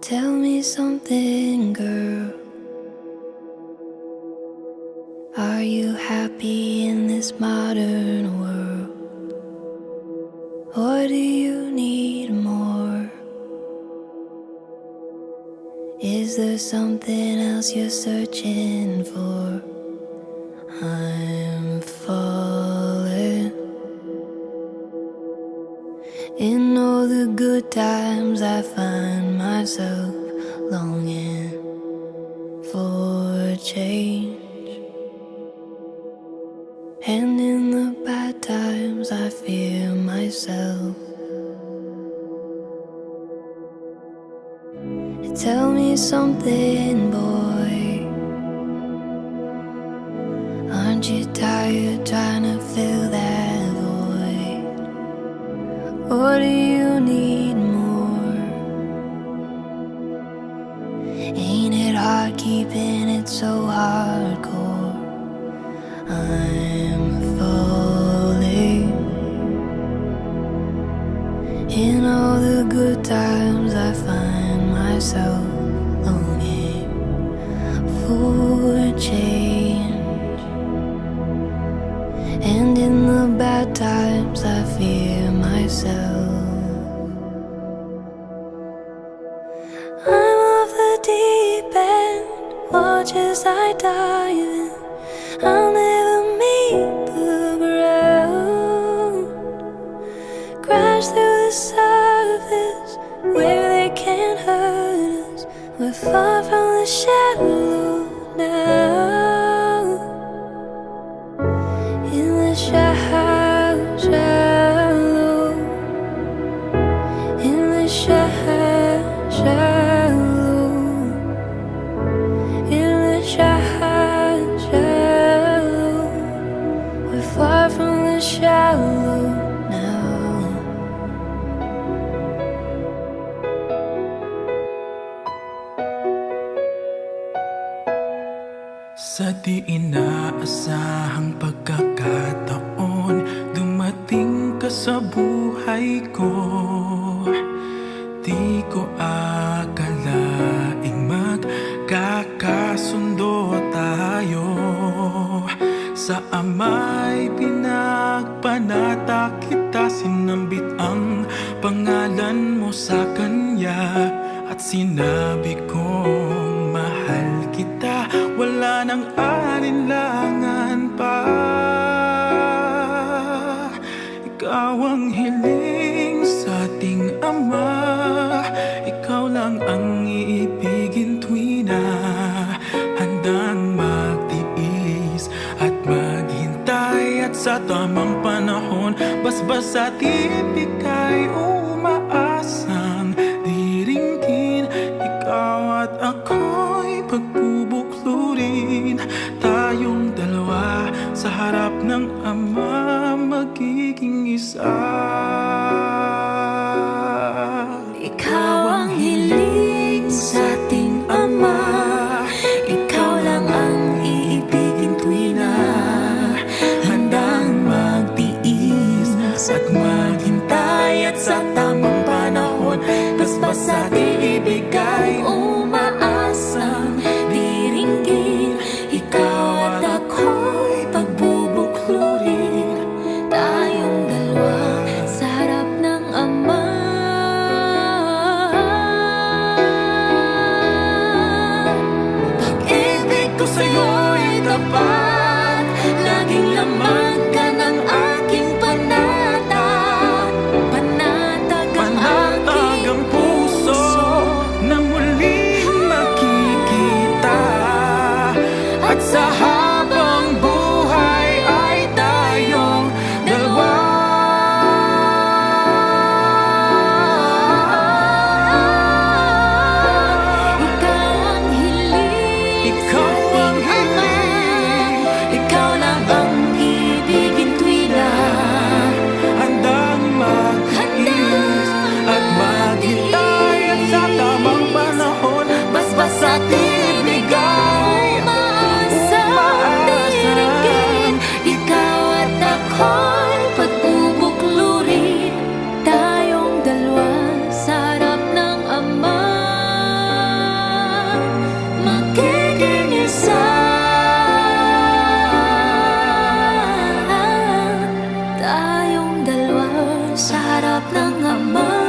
Tell me something, girl. Are you happy in this modern world? Or do you need more? Is there something else you're searching for? I'm falling. In all the good times I find myself longing for change. And in the bad times I fear myself. Tell me something, boy. Aren't you tired trying to fill that void? Or do you need more? Ain't it hard keeping it so hardcore? I'm falling. In all the good times I find myself longing for change. And in the bad times I fear myself. I'm off the deep end, watch as I dive in. I'll never meet the ground. Crash through the surface where they can't hurt us. We're far from the shallow now. In the shallow, in the shallow, in the shallow. We're far from the shallow now. Sa di inaasahang pagkakataon, dumating ka sa buhay ko. Di ko akalaing magkakasundo tayo. Sa Ama'y pinagpanata kita, sinambit ang pangalan mo sa Kanya. At sinabi kong mahal kita, wala nang alinlangan pa. Ikaw ang hiling sa ating Ama, ikaw lang ang iibigin tuwi na handang magtiis at maghintay. At sa tamang panahon, basbas at ibigay, umaasang diringgin. Ikaw at ako'y pagbubuklurin, tayong dalawa sa harap ng Ama, magiging isa. Ikaw ang hiling sa ating Ama, ikaw lang ang iibigin tuwi na handang magtiis at maghintay. At sa tamang panahon, basbas at ibigay, umaasang diringgin. Ikaw at ako'y pagbubuklurin, tayong dalawa sa harap ng Ama. Pag-ibig ko sa'yo'y tapat, laging laman ka ng aking panata. Panatag ang Panatag ang puso na muling makikita. At sa habang buhay ay tayong dalawa. Ikaw ang hiling, Ikaw ang hiling, ikaw lang ang ibigin tuwi na handang mag-iis at maghintay. At sa tamang panahon, basbas at ibigay, umaasa. harap ng Ama.